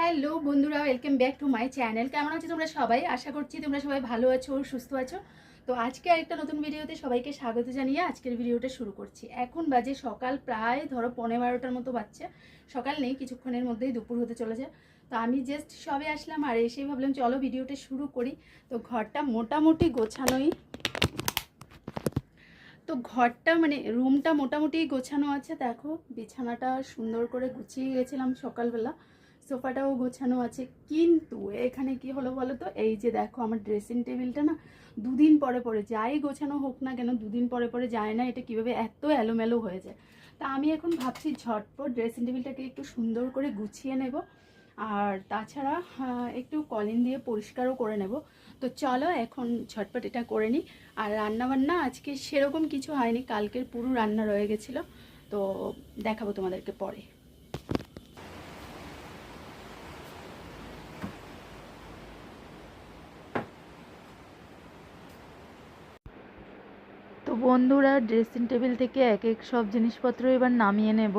Hello বন্ধুরা, welcome back to my channel. কেমন আছো তোমরা সবাই? আশা করছি তোমরা সবাই ভালো আছো, সুস্থ আছো। তো আজকে আরেকটা নতুন ভিডিওতে সবাইকে স্বাগত জানিয়ে আজকের ভিডিওটা শুরু করছি। এখন বাজে সকাল প্রায় ধরো 11:15টার মতো বাজছে। সকাল নেই, কিছুক্ষণের মধ্যেই দুপুর হতে চলেছে। তো আমি জাস্ট সবে আসলাম আর এসেই ভাবলাম চলো ভিডিওটা শুরু করি। তো ঘরটা মোটামুটি গোছানোই, তো ঘরটা মানে রুমটা মোটামুটি গোছানো আছে। দেখো বিছানাটা সুন্দর করে গুছিয়ে গেছিলাম সকালবেলা, সোফাটাও গোছানো আছে। কিন্তু এখানে কি হলো বলো তো, এই যে দেখো আমার ড্রেসিং টেবিলটা না দুদিন পরে পরে, যাই গোছানো হোক না কেন দুদিন পরে পরে যায় না, এটা কিভাবে এত এলোমেলো হয়ে যায়। তা আমি এখন ভাবছি ঝটপট ড্রেসিং টেবিলটাকে একটু সুন্দর করে গুছিয়ে নেব, আর তাছাড়া একটু কলিন দিয়ে পরিষ্কারও করে নেব। তো চলো এখন ঝটপট এটা করে নিই। আর রান্নাবান্না আজকে সেরকম কিছু হয়নি, কালকের পুরো রান্না রয়ে গেছিলো, তো দেখাবো তোমাদেরকে পরে। তো বন্ধুরা, ড্রেসিং টেবিল থেকে এক এক সব জিনিসপত্র এবার নামিয়ে নেব।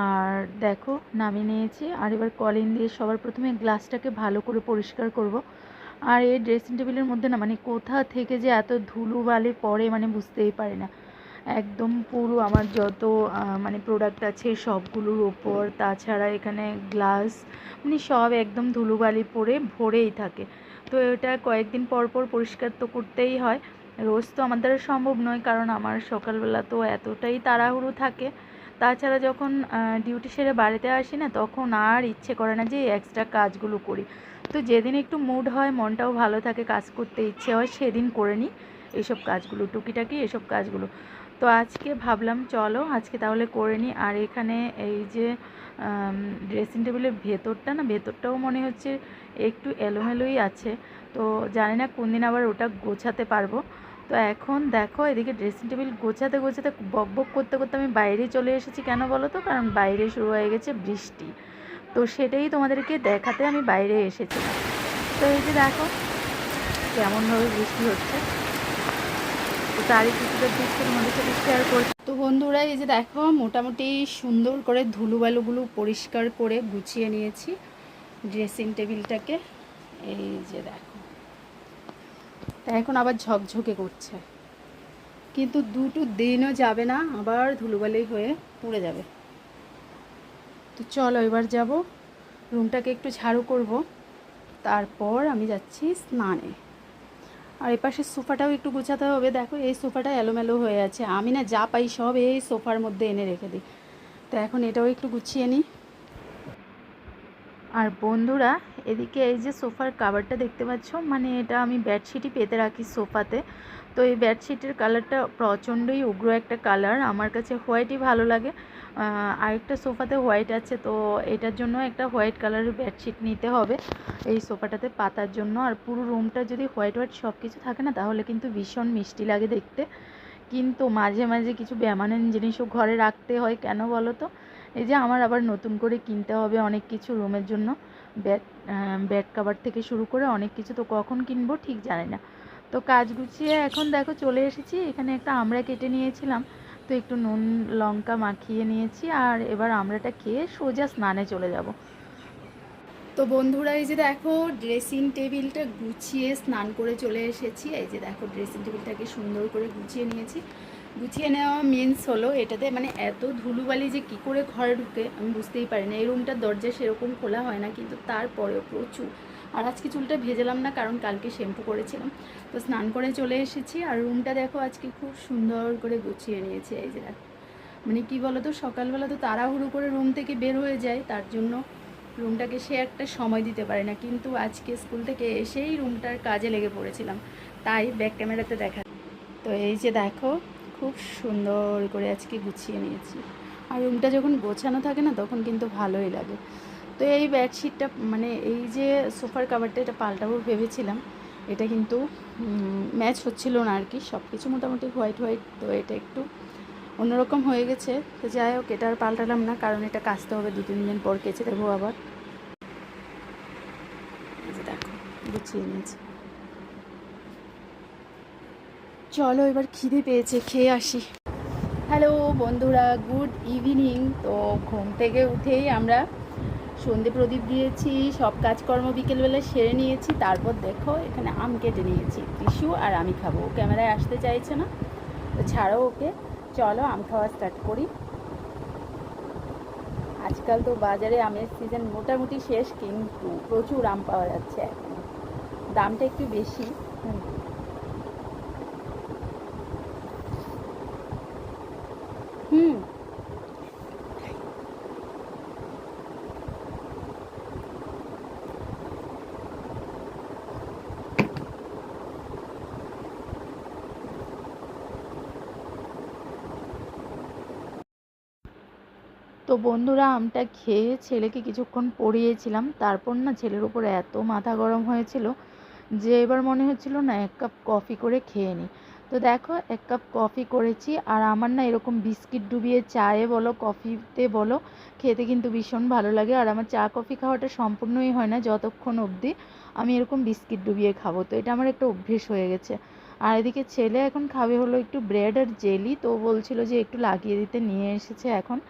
আর দেখো নামিয়ে নিয়েছি, আর এবার কলিন দিয়ে সবার প্রথমে গ্লাসটাকে ভালো করে পরিষ্কার করব। আর এই ড্রেসিং টেবিলের মধ্যে না মানে কোথা থেকে যে এত ধুলো বালি পড়ে মানে বুঝতেই পারি না। একদম পুরো আমার যত মানে প্রোডাক্ট আছে সবগুলোর ওপর, তাছাড়া এখানে গ্লাস মানে সব একদম ধুলোবালি পড়ে ভরেই থাকে। তো এটা কয়েকদিন পর পর পরিষ্কার তো করতেই হয়। রোজ তো আমার দ্বারা সম্ভব নয়, কারণ আমার সকালবেলা তো এতটাই তাড়াহুড়ো থাকে। তাছাড়া যখন ডিউটি সেরে বাড়িতে আসি না, তখন আর ইচ্ছে করে না যে এক্সট্রা কাজগুলো করি। তো যেদিন একটু মুড হয়, মনটাও ভালো থাকে, কাজ করতে ইচ্ছে হয়, সেদিন করে নিই এইসব কাজগুলো, টুকিটাকি এসব কাজগুলো। তো আজকে ভাবলাম চলো আজকে তাহলে করে নিই। আর এখানে এই যে ড্রেসিং টেবিলের ভেতরটাও মনে হচ্ছে একটু এলোমেলোই আছে। তো জানি না কোন দিন আবার ওটা গোছাতে পারবো। তো এখন দেখো এদিকে ড্রেসিং টেবিল গোছাতে গোছাতে বক বক করতে করতে আমি বাইরে চলে এসেছি। কেন বলো তো, কারণ বাইরে শুরু হয়ে গেছে বৃষ্টি। তো সেটাই তোমাদেরকে দেখাতে আমি বাইরে এসেছিলাম। তো এই যে দেখো কেমনভাবে বৃষ্টি হচ্ছে, তো তারই কিছুটা দৃশ্য তোমাদের সাথে শেয়ার করছি। তো বন্ধুরা এই যে দেখো মোটামুটি সুন্দর করে ধুলোবালুগুলো পরিষ্কার করে গুছিয়ে নিয়েছি ড্রেসিং টেবিলটাকে। এই যে দেখো, তা এখন আবার ঝকঝকে করছে, কিন্তু দুটো দিনও যাবে না আবার ধুলোবালি হয়ে পুড়ে যাবে। তো চলো এবার যাব রুমটাকে একটু ঝাড়ু করব, তারপর আমি যাচ্ছি স্নানে। আর এপাশে সোফাটাও একটু গোছাতে হবে। দেখো এই সোফাটা এলোমেলো হয়ে আছে, আমি না যা পাই সব এই সোফার মধ্যে এনে রেখে দিই। তো এখন এটাও একটু গুছিয়ে নিই। আর বন্ধুরা, এদিকে এই যে সোফার কাভারটা দেখতে পাচ্ছ, মানে এটা আমি বেডশিটই পেতে রাখি সোফাতে। তো এই বেডশিটের কালারটা প্রচণ্ডই উগ্র একটা কালার, আমার কাছে হোয়াইটই ভালো লাগে। আরেকটা সোফাতে হোয়াইট আছে, তো এটার জন্য একটা হোয়াইট কালারের বেডশিট নিতে হবে এই সোফাটাতে পাতার জন্য। আর পুরো রুমটা যদি হোয়াইট হোয়াইট সব কিছু থাকে না, তাহলে কিন্তু ভীষণ মিষ্টি লাগে দেখতে। কিন্তু মাঝে মাঝে কিছু বেমানান জিনিসও ঘরে রাখতে হয়। কেন বলো তো, এই যে আমার আবার নতুন করে কিনতে হবে অনেক কিছু রুমের জন্য, বেড বেড কাভার থেকে শুরু করে অনেক কিছু। তো কখন কিনবো ঠিক জানি না। তো কাজ গুছিয়ে এখন দেখো চলে এসেছি। এখানে একটা আমড়া কেটে নিয়েছিলাম, তো একটু নুন লঙ্কা মাখিয়ে নিয়েছি। আর এবার আমড়াটা খেয়ে সোজা স্নানে চলে যাব। তো বন্ধুরা এই যে দেখো ড্রেসিং টেবিলটা গুছিয়ে স্নান করে চলে এসেছি। এই যে দেখো ড্রেসিং টেবিলটাকে সুন্দর করে গুছিয়ে নিয়েছি। গুছিয়ে নেওয়া মিন্স হলো এটাতে মানে এত ধুলোবালি যে কি করে ঘরে ঢুকে আমি বুঝতেই পারি না। এই রুমটার দরজা সেরকম খোলা হয় না, কিন্তু তারপরেও প্রচুর। আর আজকে চুলটা ভেজালাম না, কারণ কালকে শ্যাম্পু করেছিলাম। তো স্নান করে চলে এসেছি, আর রুমটা দেখো আজকে খুব সুন্দর করে গুছিয়ে নিয়েছি। এই যে দেখো মানে কি বলো তো, সকালবেলা তো তাড়াহুড়ো করে রুম থেকে বের হয়ে যায়, তার জন্য রুমটাকে সে একটা সময় দিতে পারে না। কিন্তু আজকে স্কুল থেকে এসেই রুমটার কাজে লেগে পড়েছিলাম, তাই ব্যাক ক্যামেরাতে দেখা। তো এই যে দেখো খুব সুন্দর করে আজকে গুছিয়ে নিয়েছি। আর রুমটা যখন গোছানো থাকে না, তখন কিন্তু ভালোই লাগে। তো এই বেডশিটটা মানে এই যে সোফার কাভারটা, এটা পাল্টাবো ভেবেছিলাম। এটা কিন্তু ম্যাচ হচ্ছিল না আর কি, সব কিছু মোটামুটি হোয়াইট হোয়াইট, তো এটা একটু অন্যরকম হয়ে গেছে। তো যাই হোক, এটা আর পাল্টালাম না, কারণ এটা কাচতে হবে, 2-3 দিন পর কেচে দেবো আবার। এই যে দেখো গুছিয়ে নিয়েছি। চলো এবার খিদে পেয়েছে, খেয়ে আসি। হ্যালো বন্ধুরা, গুড ইভিনিং। তো ঘুম থেকে উঠেই আমরা সন্ধে প্রদীপ দিয়েছি, সব কাজকর্ম বিকেলবেলা সেরে নিয়েছি। তারপর দেখো এখানে আম কেটে নিয়েছি, টিস্যু আর আমি খাবো। ও ক্যামেরায় আসতে চাইছে না, তো ছাড়ো ওকে। চলো আম খাওয়া স্টার্ট করি। আজকাল তো বাজারে আমের সিজন মোটামুটি শেষ, কিন্তু প্রচুর আম পাওয়া যাচ্ছে এখন, দামটা একটু বেশি। হুম। তো বন্ধুরা, আমটা খেয়ে ছেলেকে কিছুক্ষণ পড়িয়েছিলাম। তারপর না ছেলের উপর এত মাথা গরম হয়েছিল যে এবার মনে হচ্ছিল না 1 কাপ কফি করে খেয়ে নিই। তো দেখো 1 কাপ কফি করেছি। আর আমার না এরকম বিস্কিট ডুবিয়ে চায়ে বলো কফিতে বলো খেতে কিন্তু ভীষণ ভালো লাগে। আর আমার চা কফি খাওয়াটা সম্পূর্ণই হয় না যতক্ষণ অবধি আমি এরকম বিস্কিট ডুবিয়ে খাবো। তো এটা আমার একটা অভ্যেস হয়ে গেছে। আর এদিকে ছেলে এখন খাবে হলো একটু ব্রেড আর জেলি। তো বলছিল যে একটু লাগিয়ে দিতে, নিয়ে এসেছে এখন।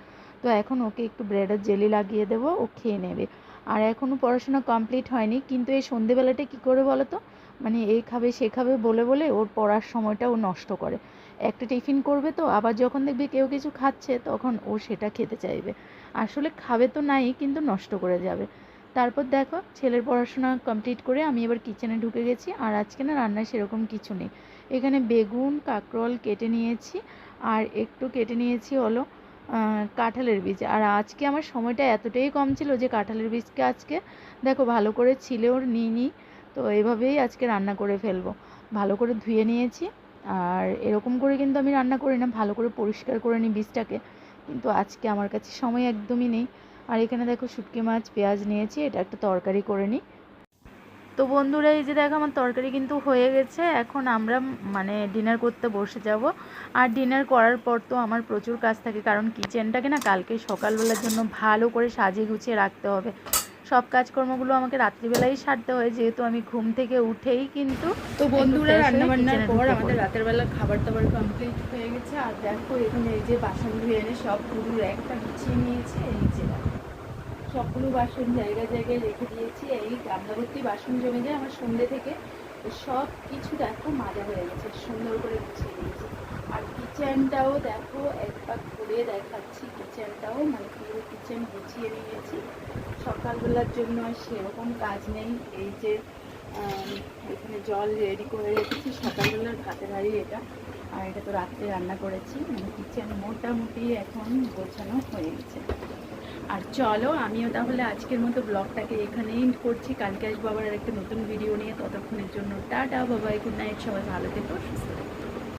তো এখন ওকে একটু ব্রেড আর জেলি লাগিয়ে দেবো, ও খেয়ে নেবে। আর এখনও পড়াশোনা কমপ্লিট হয়নি, কিন্তু এই সন্ধেবেলাটা কী করে বলো তো, মানে এই খাবে সে খাবে বলে বলে ওর পড়ার সময়টা ও নষ্ট করে। একটা টিফিন করবে, তো আবার যখন দেখবে কেউ কিছু খাচ্ছে তখন ও সেটা খেতে চাইবে। আসলে খাবে তো নাই, কিন্তু নষ্ট করে যাবে। তারপর দেখো ছেলের পড়াশোনা কমপ্লিট করে আমি এবার কিচেনে ঢুকে গেছি। আর আজকে না রান্নায় সেরকম কিছু নেই। এখানে বেগুন কাঁকরোল কেটে নিয়েছি, আর একটু কেটে নিয়েছি হলো কাঁঠালের বীজ। আর আজকে আমার সময়টা এতটাই কম ছিল যে কাঁঠালের বীজকে আজকে দেখো ভালো করে ছিলেও নিইনি। তো এভাবেই আজকে রান্না করে ফেলবো। ভালো করে ধুয়ে নিয়েছি। আর এরকম করে কিন্তু আমি রান্না করি না, ভালো করে পরিষ্কার করে নিই বীজটাকে। কিন্তু আজকে আমার কাছে সময় একদমই নেই। আর এখানে দেখো শুটকি মাছ পেঁয়াজ নিয়েছি, এটা একটা তরকারি করে নিই। তো বন্ধুরা, এই যে দেখো আমার তরকারি কিন্তু হয়ে গেছে। এখন আমরা মানে ডিনার করতে বসে যাব। আর ডিনার করার পর তো আমার প্রচুর কাজ থাকে, কারণ কিচেনটাকে না কালকে সকালবেলার জন্য ভালো করে সাজিয়ে গুছিয়ে রাখতে হবে। সব কাজকর্মগুলো আমাকে রাত্রিবেলাই সারতে হয়, যেহেতু আমি ঘুম থেকে উঠেই কিন্তু তো বন্ধুরা, রান্না বান্নার পর ঢুকে আমাদের পড়ি। রাতের বেলা খাবার দাবার কমপ্লিট হয়ে গেছে। আর দেখো এখানে এই যে বাসন ধুয়ে এনে সব পুরো একটা গুছিয়ে নিয়েছে। এই যে দেখো সবগুলো বাসন জায়গায় জায়গায় রেখে দিয়েছি। এই গামলা ভর্তি বাসন জমে যায় আমার সন্ধ্যে থেকে। তো সব কিছু দেখো মাজা হয়ে গেছে, সুন্দর করে গুছিয়ে দিয়েছি। আর কিচেনটাও দেখো একবার ঘুরে দেখাচ্ছি, কিচেনটাও মানে পুরো কিচেন গুছিয়ে নিয়েছি। সকালবেলার জন্য আর সেরকম কাজ নেই। এই যে এখানে জল রেডি করে রেখেছি, সকালবেলার ভাতের হাঁড়ি এটা। আর এটা তো রাত্রে রান্না করেছি। মানে কিচেন মোটামুটি এখন গোছানো হয়ে গেছে। আর চলো আমিও তাহলে আজকের মতো ব্লগটাকে এখানেই করছি। কালকে আসবো আবার একটা নতুন ভিডিও নিয়ে। ততক্ষণের জন্য টাটা, বাবাই, গুড নাইট, সবাই ভালো থেকো, সুস্থ থেকো।